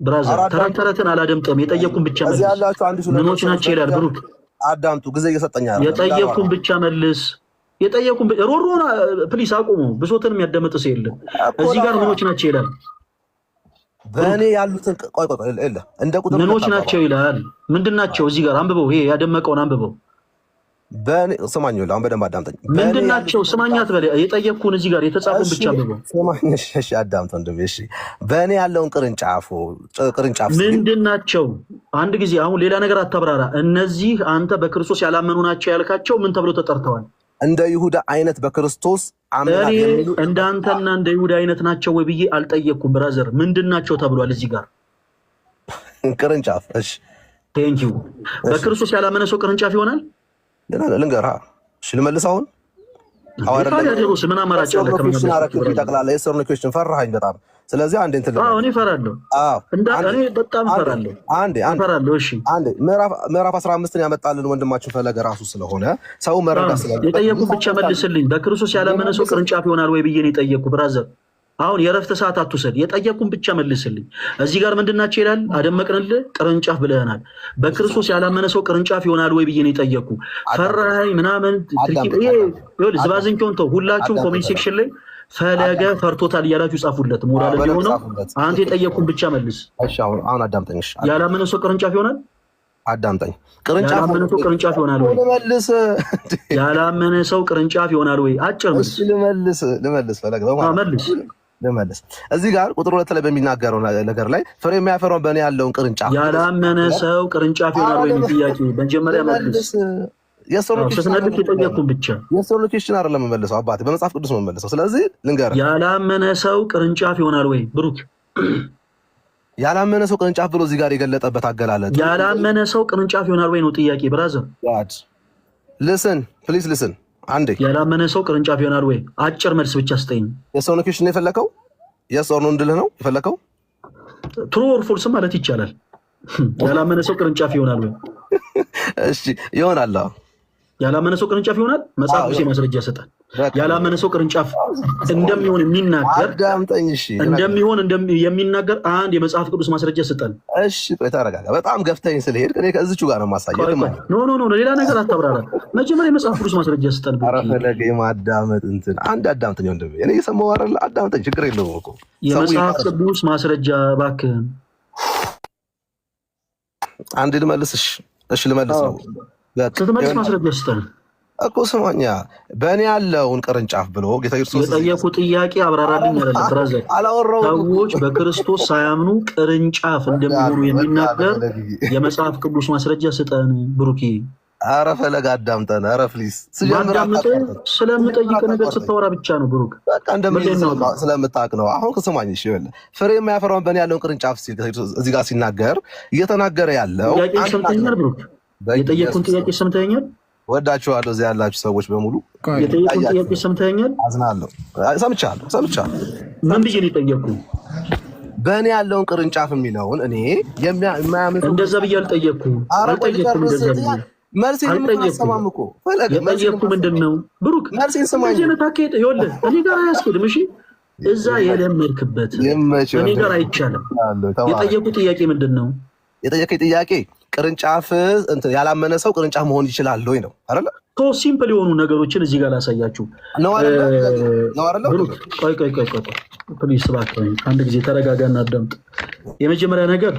ብራዘር፣ ተረተረትን አላደምጥም። የጠየቁን ብቻ መልስ። ምኖች ናቸው ይላል። ብሩክ፣ አዳምጡ። ጊዜ እየሰጠኛል። የጠየቁን ብቻ መልስ። የጠየቁን ሮሮና ፕሊስ አቁሙ። ብሶትን የሚያዳምጥ ሰው የለም። እዚህ ጋር ምኖች ናቸው ይላል። በእኔ ያሉትን እንደ ቁጥር ምኖች ናቸው ይላል። ምንድን ናቸው? እዚህ ጋር አንብበው። ይሄ ያደመቀውን አንብበው። ስማኝ፣ አሁን በደንብ አዳምጠኝ። ምንድን ናቸው? ስማኛት በል። የጠየቅኩን እዚህ ጋር የተጻፉን ብቻ አንብበው። ስማኝ፣ እሺ፣ አዳምጥ ወንድሜ። እሺ፣ በእኔ ያለውን ቅርንጫፍ ምንድን ናቸው? አንድ ጊዜ አሁን ሌላ ነገር አታብራራ። እነዚህ አንተ በክርስቶስ ያላመኑ ናቸው ያልካቸው ምን ተብሎ ተጠርተዋል? እንደ ይሁዳ አይነት በክርስቶስ አምላክ የሚሉ እንደ አንተና እንደ ይሁዳ አይነት ናቸው ወይ ብዬ አልጠየቅኩም ብራዘር። ምንድን ናቸው ተብሏል እዚህ ጋር? ቅርንጫፍ። እሺ፣ ቴንኪው። በክርስቶስ ያላመነ ሰው ቅርንጫፍ ይሆናል? ልንገርህ። እሺ፣ ልመልስ አሁን። ምን አማራጭ አለ? ጠቅላላ የሰርነ ኩዌስችን ፈራሃኝ በጣም። ስለዚህ አንዴ እንትን እኔ እፈራለሁ። እኔ በጣም እፈራለሁ። እፈራለሁ። እሺ፣ ምዕራፍ 15ን ያመጣልን ወንድማችን ፈለገ ራሱ ስለሆነ ሰው መረዳት ስለ የጠየቁን ብቻ መልስልኝ። በክርስቶስ ያላመነ ሰው ቅርንጫፍ ይሆናል ወይ ብዬ ነው የጠየቁ ብራዘር። አሁን የረፍት ሰዓት አትውሰድ። የጠየቁን ብቻ መልስልኝ። እዚህ ጋር ምንድናቸው ይላል? አደመቅንልህ። ቅርንጫፍ ብለህናል። በክርስቶስ ያላመነ ሰው ቅርንጫፍ ይሆናል ወይ ብዬ ነው የጠየቁ። ፈራሃኝ ምናምን ዝባዝንኪውን ተው። ሁላችሁም ኮሜንት ሴክሽን ላይ ፈለገ ፈርቶታል እያላችሁ ጻፉለት። ሞራል እንዲሆነው አንተ የጠየቅኩን ብቻ መልስ። እሺ አሁን አዳምጠኝ። ያላመነ ሰው ቅርንጫፍ ይሆናል? አዳምጠኝ። ያላመነ ሰው ቅርንጫፍ ይሆናል ወይ? ያላመነ ሰው ቅርንጫፍ ይሆናል ወይ? አጭር መልስ። ልመልስ ፈለገ ልመልስ። እዚህ ጋር ቁጥር 2 ላይ በሚናገረው ነገር ላይ ፍሬ የሚያፈራውን በእኔ ያለውን ቅርንጫፍ ያላመነ ሰው ቅርንጫፍ ይሆናል ወይ? ጥያቄ መጀመሪያ መልስ። የሰው ሎኬሽን አይደለም የምመልሰው አባቴ፣ በመጽሐፍ ቅዱስ ነው የምመልሰው። ስለዚህ ልንገርህ፣ ያላመነ ሰው ቅርንጫፍ ይሆናል ወይ? ብሩክ ያላመነ ሰው ቅርንጫፍ ብሎ እዚህ ጋር የገለጠበት አገላለጥ ያላመነ ሰው ቅርንጫፍ ይሆናል ወይ ነው ጥያቄ። ብራዘር ልስን ፕሊዝ ልስን አንዴ። ያላመነ ሰው ቅርንጫፍ ይሆናል ወይ? አጭር መልስ ብቻ ስጠኝ። የሰው ሎኬሽን ነው የፈለከው? የስ ኦር ኖ እንድልህ ነው የፈለከው? ትሩ ኦር ፎልስ ማለት ይቻላል። ያላመነ ሰው ቅርንጫፍ ይሆናል ወይ? እሺ ይሆናል። ያላመነ ሰው ቅርንጫፍ ይሆናል። መጽሐፍ ቅዱስ ማስረጃ ያሰጣል። ያላመነ ሰው ቅርንጫፍ እንደሚሆን የሚናገር የሚናገር አንድ የመጽሐፍ ቅዱስ ማስረጃ ያሰጣል። እሺ ቆይ ተረጋጋ። በጣም ገፍተኝ ስለሄድ እኔ ከዚቹ ጋር ነው ማሳየት። ኖ ሌላ ነገር አታብራራ። መጀመሪያ የመጽሐፍ ቅዱስ ማስረጃ ያሰጣል። ፈለገ የማዳመጥ እንትን አንድ አዳምጠኝ ወንድሜ። እኔ እየሰማሁ አይደል? አዳምጠኝ፣ ችግር የለውም እኮ የመጽሐፍ ቅዱስ ማስረጃ እባክህን አንድ ልመልስሽ። እሺ ልመልስ ነው ስትመልስ ማስረጃ ያሰጣል እኮ። ስማኛ፣ በእኔ ያለውን ቅርንጫፍ ብሎ ጌታ ኢየሱስ የጠየቁ ጥያቄ አብራራልኝ አይደለም ብራዘር። ሰዎች በክርስቶስ ሳያምኑ ቅርንጫፍ እንደሚሆኑ የሚናገር የመጽሐፍ ቅዱስ ማስረጃ ስጠን ብሩኪ። ኧረ ፈለገ አዳምጠን። ኧረ ፕሊዝ ስለምጠይቅ ነገር ስታወራ ብቻ ነው ብሩክ። በቃ ስለምታውቅ ነው። አሁን ከስማኝ እሺ፣ ፍሬ የማያፈራውን በእኔ ያለውን ቅርንጫፍ እዚህ ጋር ሲናገር እየተናገረ ያለው ሰምተኛል ብሩክ። የጠየቁን ጥያቄ ሰምተኛል። ወዳችኋለሁ እዚህ ያላችሁ ሰዎች በሙሉ የጠየቁን ጥያቄ ሰምተኛል። አዝናለሁ። ሰምቻለሁ። ምን ብዬ ነው የጠየቁ? በእኔ ያለውን ቅርንጫፍ የሚለውን እኔ የማያምን እንደዛ ብዬ አልጠየኩም። መልሴን አልሰማም እኮ ፈለገ። የጠየቁ ምንድን ነው ብሩክ? መልሴን ስማኝ። ይኸውልህ እኔ ጋር አያስኬድም። እሺ እዛ የለመድክበት እኔ ጋር አይቻልም። የጠየቁ ጥያቄ ምንድን ነው? የጠየቀኝ ጥያቄ ቅርንጫፍ ያላመነ ሰው ቅርንጫፍ መሆን ይችላል ወይ ነው አይደለ? ሲምፕል የሆኑ ነገሮችን እዚህ ጋር ላሳያችሁ ነው አይደለ? ቆይ ፕሊስ እባክህ አንድ ጊዜ ተረጋጋና አዳምጥ። የመጀመሪያ ነገር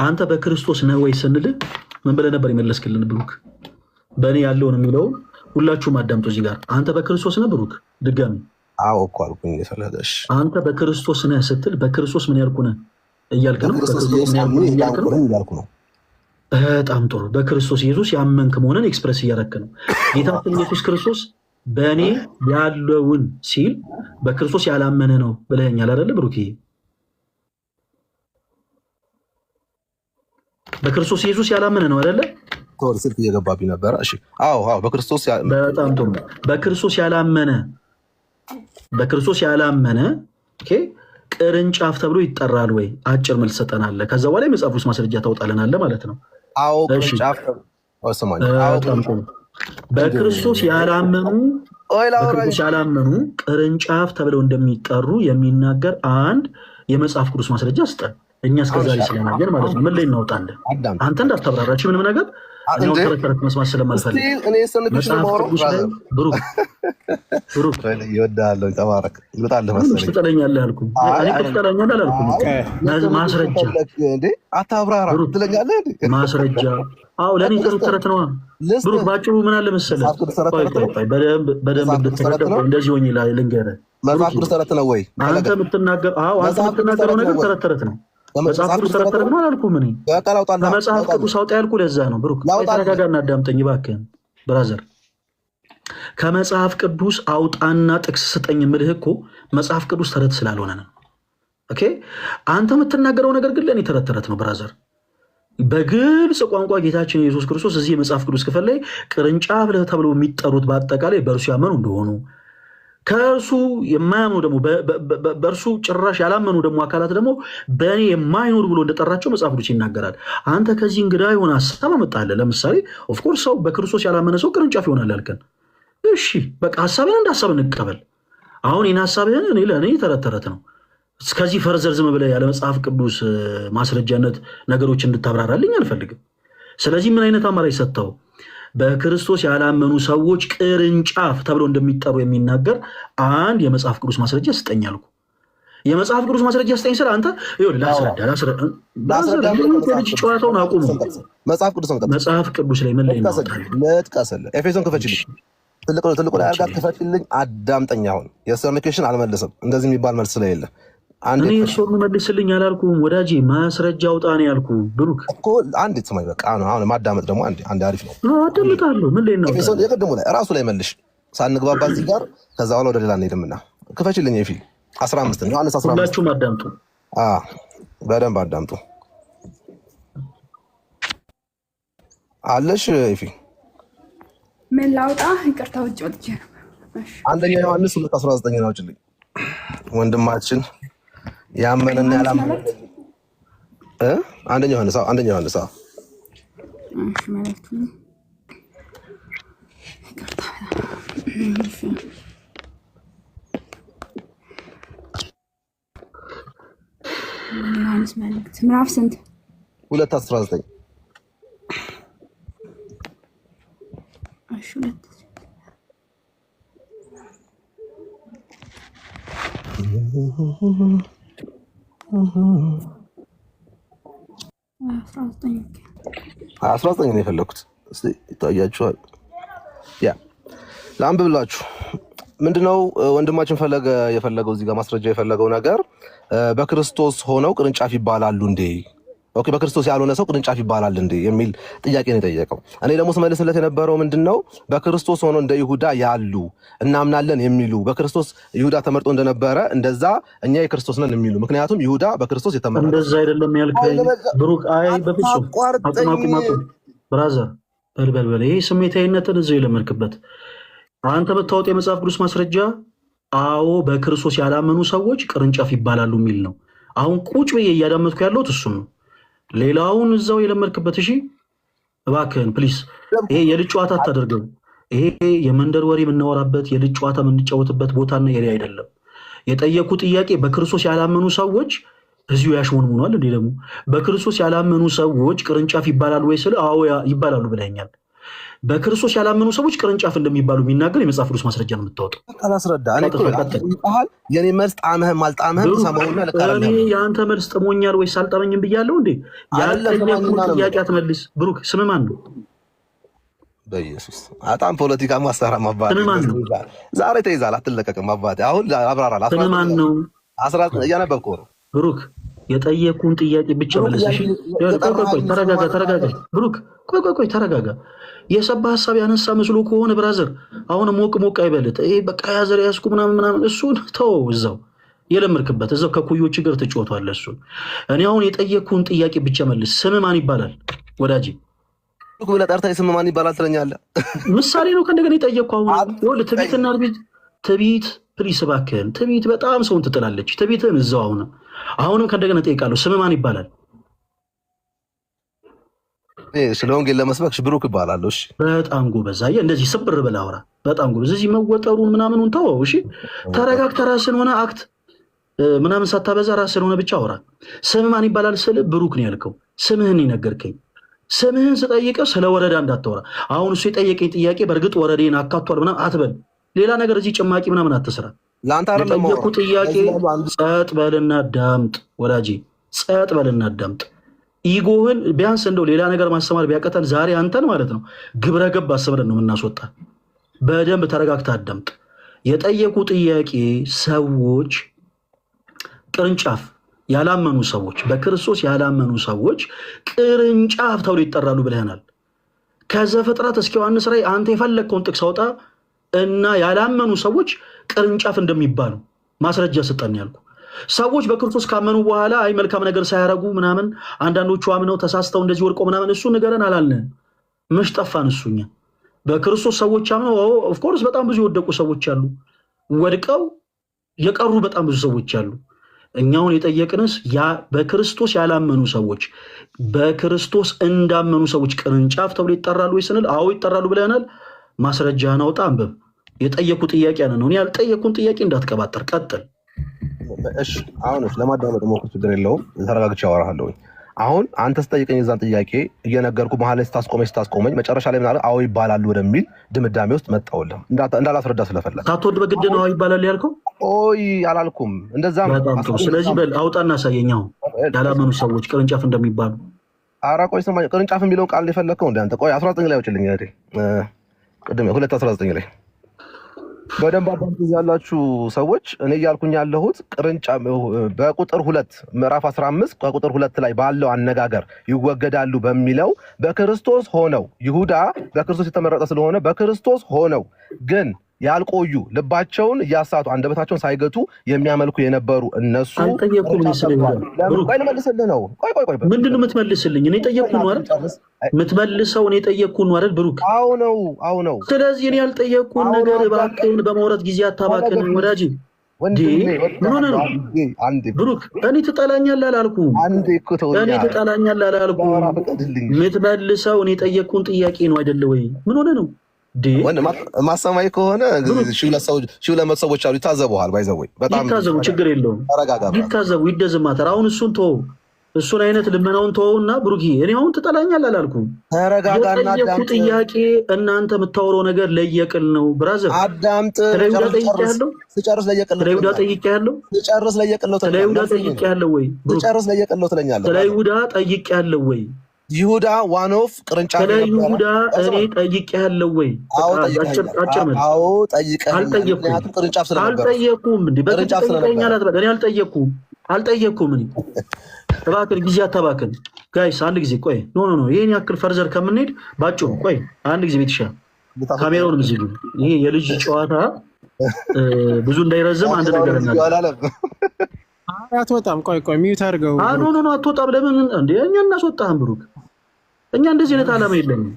አንተ በክርስቶስ ነህ ወይ ስንልህ ምን ብለህ ነበር የመለስክልን ብሩክ? በእኔ ያለውን የሚለው ሁላችሁም አዳምጡ። እዚህ ጋር አንተ በክርስቶስ ነህ ብሩክ? ድጋሚ አዎ እኮ አልኩኝ። የፈለገሽ አንተ በክርስቶስ ነህ ስትል በክርስቶስ ምን ያልኩ ነህ እያልክ ነው? እያልኩ ነው። በጣም ጥሩ። በክርስቶስ ኢየሱስ ያመንክ መሆንን ኤክስፕረስ እያደረክ ነው። ጌታችን ኢየሱስ ክርስቶስ በእኔ ያለውን ሲል በክርስቶስ ያላመነ ነው ብለኸኛል አይደለ ብሩክ? በክርስቶስ ኢየሱስ ያላመነ ነው አይደለ? ስልክ እየገባብኝ ነበረ። እሺ አዎ በክርስቶስ በጣም ጥሩ። በክርስቶስ ያላመነ ቅርንጫፍ ተብሎ ይጠራል ወይ? አጭር መልስ ሰጠናለ። ከዛ በኋላ የመጽሐፍ ቅዱስ ማስረጃ ታወጣልናለ ማለት ነው። አዎ ቅርንጫፍ በክርስቶስ ያላመኑ ቅርንጫፍ ተብለው እንደሚጠሩ የሚናገር አንድ የመጽሐፍ ቅዱስ ማስረጃ ስጠን። እኛ እስከዛሬ ስለናገር ማለት ነው። ምን ላይ እናውጣለን? አንተ እንዳታብራራች ምንም ነገር ተረት መስማት ስለማልፈልግ ብሩክ ይወዳለሁ። ተባረክ። ይወጣልህ መሰለኝ። ትጠለኛለህ አልኩኝ። ትጠለኛለህ አላልኩም። ማስረጃ አታብራራ ትለኛለህ። ማስረጃ አዎ፣ ለእኔ ጥሩ ተረት ነዋ ብሩክ። ባጭሩ ምን አለ መሰለህ፣ በደንብ እንድትረዳው እንደዚህ ሆኜ ልንገርህ። መጽሐፍ ቅዱስ ተረት ነው ወይ አንተ የምትናገረው ነገር? ተረት ተረት ነው። መጽሐፍ ቅዱስ ተረት ተረት ነው አላልኩም እኔ። ከመጽሐፍ ቅዱስ አውጣ ያልኩህ ለዛ ነው ብሩክ። ተረጋጋና አዳምጠኝ እባክህን ብራዘር። ከመጽሐፍ ቅዱስ አውጣና ጥቅስ ስጠኝ የምልህ እኮ መጽሐፍ ቅዱስ ተረት ስላልሆነ ነው። ኦኬ፣ አንተ የምትናገረው ነገር ግን ለእኔ ተረት ተረት ነው ብራዘር። በግልጽ ቋንቋ ጌታችን ኢየሱስ ክርስቶስ እዚህ የመጽሐፍ ቅዱስ ክፍል ላይ ቅርንጫፍ ተብለው የሚጠሩት በአጠቃላይ በእርሱ ያመኑ እንደሆኑ፣ ከእርሱ የማያምኑ ደግሞ በእርሱ ጭራሽ ያላመኑ ደግሞ አካላት ደግሞ በእኔ የማይኖር ብሎ እንደጠራቸው መጽሐፍ ቅዱስ ይናገራል። አንተ ከዚህ እንግዳ የሆነ ሀሳብ አመጣለህ። ለምሳሌ ኦፍኮርስ ሰው በክርስቶስ ያላመነ ሰው ቅርንጫፍ ይሆናል ያልከን፣ እሺ በቃ ሀሳብህን እንደ ሀሳብ እንቀበል። አሁን ይህን ሀሳብህን ለእኔ ተረት ተረት ነው። እስከዚህ ፈርዘር ዝም ብለህ ያለ መጽሐፍ ቅዱስ ማስረጃነት ነገሮች እንድታብራራልኝ አልፈልግም። ስለዚህ ምን አይነት አማራጭ ሰጥተው በክርስቶስ ያላመኑ ሰዎች ቅርንጫፍ ተብሎ እንደሚጠሩ የሚናገር አንድ የመጽሐፍ ቅዱስ ማስረጃ ስጠኝ አልኩ። የመጽሐፍ ቅዱስ ማስረጃ ስጠኝ ስለ አንተ ጨዋታውን አቁሙ። መጽሐፍ ቅዱስ ላይ ምን ላይ ልጥቀስልህ? ኤፌሶን ክፈችልኝ፣ ትልቁ ላይ አድርጋት ክፈችልኝ። አዳምጠኝ። አሁን የሰሚኬሽን አልመልስም፣ እንደዚህ የሚባል መልስ ስለሌለ እኔ እሱን መልስልኝ አላልኩም ወዳጄ፣ ማስረጃ አውጣ ነው ያልኩህ። ብሩክ እኮ አንዴ ስማኝ፣ በቃ አሁን ማዳመጥ ደግሞ አንዴ አሪፍ ነው። አዳምጣለሁ። ምን ላይ ነው ኤፌሶን የቅድሙ ላይ ራሱ ላይ መልሽ፣ ሳንግባባ እዚህ ጋር ከዛ በኋላ ወደ ሌላ እንሄድምና ክፈችልኝ። ኤፊ 15 ነው። ዮሐንስ 15 ሁላችሁም አዳምጡ። በደንብ አዳምጡ። አለሽ ኤፊ? ምን ላውጣ? ይቅርታ ውጭ ወጥቼ ነው። አንደኛ ዮሐንስ 2:19 ነው። አውጭልኝ ወንድማችን ያመነና ያላመነ አንደኛ ዮሐንስ እሺ፣ ማለት ነው። ይቅርታ ዮሐንስ መልእክት ምዕራፍ ስንት? 2:19 እሺ 2 19 ነው የፈለኩት። እስቲ ይታያችኋል። ላንብብላችሁ። ምንድነው ወንድማችን ፈለገ የፈለገው እዚህ ጋር ማስረጃ የፈለገው ነገር በክርስቶስ ሆነው ቅርንጫፍ ይባላሉ እንዴ? ኦኬ፣ በክርስቶስ ያልሆነ ሰው ቅርንጫፍ ይባላል እንዴ የሚል ጥያቄ ነው የጠየቀው። እኔ ደግሞ ስመልስለት የነበረው ምንድነው በክርስቶስ ሆኖ እንደ ይሁዳ ያሉ እናምናለን የሚሉ በክርስቶስ ይሁዳ ተመርጦ እንደነበረ እንደዛ እኛ የክርስቶስ ነን የሚሉ፣ ምክንያቱም ይሁዳ በክርስቶስ የተመረጠ እንደዛ አይደለም ያልከኝ ብሩክ። አይ በፍጹም አቁም ብራዘር፣ በልበል። ይሄ ስሜታዊነትን እዛው የለመድክበት አንተ በታወጥ የመጽሐፍ ቅዱስ ማስረጃ አዎ በክርስቶስ ያላመኑ ሰዎች ቅርንጫፍ ይባላሉ የሚል ነው። አሁን ቁጭ ብዬ እያዳመጥኩ ያለሁት እሱን ነው። ሌላውን እዛው የለመድክበት። እሺ እባክህን ፕሊስ፣ ይሄ የልጅ ጨዋታ አታደርገው። ይሄ የመንደር ወሬ የምናወራበት የልጅ ጨዋታ የምንጫወትበት ቦታና ኤሪያ አይደለም። የጠየቁ ጥያቄ በክርስቶስ ያላመኑ ሰዎች እዚሁ ያሽሞንሙኗል እንዴ? ደግሞ በክርስቶስ ያላመኑ ሰዎች ቅርንጫፍ ይባላሉ ወይ ስለ አዎ ይባላሉ ብለኛል። በክርስቶስ ያላመኑ ሰዎች ቅርንጫፍ እንደሚባሉ የሚናገር የመጽሐፍ ቅዱስ ማስረጃ ነው የምታወጣው። አላስረዳ የኔ መልስ ጣምህም አልጣምህም ሰማውና ለካለ የአንተ መልስ ጥሞኛል ወይስ አልጣመኝም ብያለሁ እንዴ? ያልጠየቁን ጥያቄ አትመልስ። ብሩክ ስም ማን ነው? በኢየሱስ በጣም ፖለቲካ ማሰራ ማባቴ ዛሬ ተይዛል፣ አትለቀቅም አባቴ። አሁን አብራራል። ስም ማን ነው? 19 እያነበብኩ ነው። ብሩክ የጠየቁን ጥያቄ ብቻ መልስ። እሺ ተረጋጋ ብሩክ፣ ቆይ ተረጋጋ። የሰባ ሀሳብ ያነሳ መስሎ ከሆነ ብራዘር አሁን ሞቅ አይበልጥ። ይሄ በቃ ያዘር ያስኩ ምናምን እሱን ተው፣ እዛው የለመድክበት እዛው ከኩዮች ጋር ትጫወታለህ እሱን። እኔ አሁን የጠየቅኩን ጥያቄ ብቻ መልስ። ስም ማን ይባላል ወዳጄ? ብለህ ጠርተህ ስም ማን ይባላል ትለኛለህ? ምሳሌ ነው ከእንደገና የጠየቅኩ። አሁን ትዕቢትና ትዕቢት ፕሊስ እባክህን፣ ትዕቢት በጣም ሰውን ትጥላለች። ትዕቢትህን እዛው አሁንም ከእንደገና ጠይቃለሁ። ስም ማን ይባላል? ስለ ወንጌል ለመስበክ ብሩክ ይባላል። እሺ በጣም ጎበዝ። አየህ እንደዚህ ስብር ብለህ አውራ። በጣም ጎበዝ። እዚህ መወጠሩን ምናምኑን ተወው። እሺ ተረጋግተህ ራስን ሆነ አክት ምናምን ሳታበዛ ራስን ሆነ ብቻ አውራ። ስም ማን ይባላል ስል ብሩክ ነው ያልከው። ስምህን የነገርከኝ። ስምህን ስጠይቀህ ስለ ወረዳ እንዳታወራ። አሁን እሱ የጠየቀኝ ጥያቄ በእርግጥ ወረዴን አካቷል ምናምን አትበል። ሌላ ነገር እዚህ ጭማቂ ምናምን አትስራ። የጠየቁ ጥያቄ ጸጥ በልና ዳምጥ ወዳጄ፣ ጸጥ በልና ዳምጥ። ኢጎህን ቢያንስ እንደው ሌላ ነገር ማስተማር ቢያቀተን ዛሬ አንተን ማለት ነው ግብረ ገብ አስብረን ነው የምናስወጣ። በደንብ ተረጋግተህ አዳምጥ። የጠየቁ ጥያቄ ሰዎች ቅርንጫፍ ያላመኑ ሰዎች በክርስቶስ ያላመኑ ሰዎች ቅርንጫፍ ተብሎ ይጠራሉ ብለናል። ከዘፍጥረት እስከ ዮሐንስ ራዕይ አንተ የፈለግከውን ጥቅስ አውጣ እና ያላመኑ ሰዎች ቅርንጫፍ እንደሚባሉ ማስረጃ ስጠን ያልኩ። ሰዎች በክርስቶስ ካመኑ በኋላ አይ መልካም ነገር ሳያረጉ ምናምን አንዳንዶቹ አምነው ተሳስተው እንደዚህ ወድቆ ምናምን እሱ ንገረን አላልንም። መች ጠፋን? እሱኛ በክርስቶስ ሰዎች አምነው ኦፍኮርስ በጣም ብዙ የወደቁ ሰዎች አሉ፣ ወድቀው የቀሩ በጣም ብዙ ሰዎች አሉ። እኛውን የጠየቅንስ በክርስቶስ ያላመኑ ሰዎች በክርስቶስ እንዳመኑ ሰዎች ቅርንጫፍ ተብሎ ይጠራሉ ወይ ስንል አዎ ይጠራሉ ብለናል። ማስረጃህን አውጣ፣ አንብብ። የጠየቁ ጥያቄ ነው። እኔ ያልጠየቁን ጥያቄ እንዳትቀባጠር፣ ቀጥል። እሺ አሁን ለማዳመጥ ሞክር፣ ችግር የለውም። ተረጋግቼ አወራለሁ። አሁን አንተ ስጠይቀኝ የዛን ጥያቄ እየነገርኩ መሀል ላይ ስታስቆመኝ መጨረሻ ላይ ምናለ አዎ ይባላሉ ወደሚል ድምዳሜ ውስጥ መጣሁልህ እንዳላስረዳ ስለፈለግ። ሳትወድ በግድ ነው አዎ ይባላል ያልከው? ኦይ አላልኩም እንደዛ። ስለዚህ በል አውጣና አሳየኛው ያላመኑ ሰዎች ቅርንጫፍ እንደሚባሉ። ኧረ ቆይ ስማ፣ ቅርንጫፍ የሚለውን ቃል የፈለግከው እንደ አንተ። ቆይ 19 ላይ አውጭልኝ ቅድም 2:19 ላይ በደንብ አዳምጡ ያላችሁ ሰዎች። እኔ እያልኩኝ ያለሁት ቅርንጫፍ በቁጥር 2 ምዕራፍ 15 ከቁጥር 2 ላይ ባለው አነጋገር ይወገዳሉ በሚለው በክርስቶስ ሆነው ይሁዳ በክርስቶስ የተመረጠ ስለሆነ በክርስቶስ ሆነው ግን ያልቆዩ ልባቸውን እያሳቱ አንደበታቸውን ሳይገቱ የሚያመልኩ የነበሩ እነሱ አልጠየቁም። ቆይ ልመልስልህ ነው። ቆይ ምንድን ነው የምትመልስልኝ? እኔ ጠየቅኩህ ነው አይደል? የምትመልሰው እኔ ጠየቅኩህ ነው አይደል? ብሩክ አዎ ነው። ስለዚህ እኔ ያልጠየቅኩህን ነገር እባክህን በማውራት ጊዜ አታባክን ወዳጅ። ምን ሆነህ ነው ብሩክ? እኔ ትጠላኛለህ አላልኩም። የምትመልሰው እኔ የጠየቅኩህን ጥያቄ ነው አይደለ ወይ? ምን ሆነህ ነው? ማሰማይ ከሆነ ሺህ ሁለት ሰዎች አሉ ይታዘቡሃል። ባይዘወይ በጣም ይታዘቡ፣ ችግር የለውም ይታዘቡ፣ ይደዝማታል። አሁን እሱን ተወው፣ እሱን አይነት ልመናውን ተወውና ብሩኪ፣ እኔ አሁን ትጠላኛለህ አላልኩም። የጠየኩህ ጥያቄ እናንተ የምታወራው ነገር ለየቅል ነው ብራዘር። አዳምጥ። ስለይሁዳ ጠይቄያለሁ ወይ? ስጨርስ ለየቅል ጠይቄያለሁ ወይ? ይሁዳ ዋን ኦፍ ቅርንጫፍ ስለ ይሁዳ እኔ ጠይቄያለሁ ወይ? አዎ ጠይቀኸኛል። አልጠየኩም እንዴ? እኔ አልጠየኩም። እኔ እባክህ ጊዜ አታባክን ጋይስ። አንድ ጊዜ ቆይ፣ ኖ ይሄን ያክል ፈርዘር ከምንሄድ ባጭሩ ቆይ አንድ ጊዜ ቤትሻ ካሜራውን ዝጉ። ይሄ የልጅ ጨዋታ ብዙ እንዳይረዝም አንድ ነገር እናደርግ። አትወጣም። ቆይ ሚዩት አድርገው። ኖ አትወጣም። ለምን እንዴ? እኛ እናስወጣህም ብሩክ። እኛ እንደዚህ አይነት ዓላማ የለንም።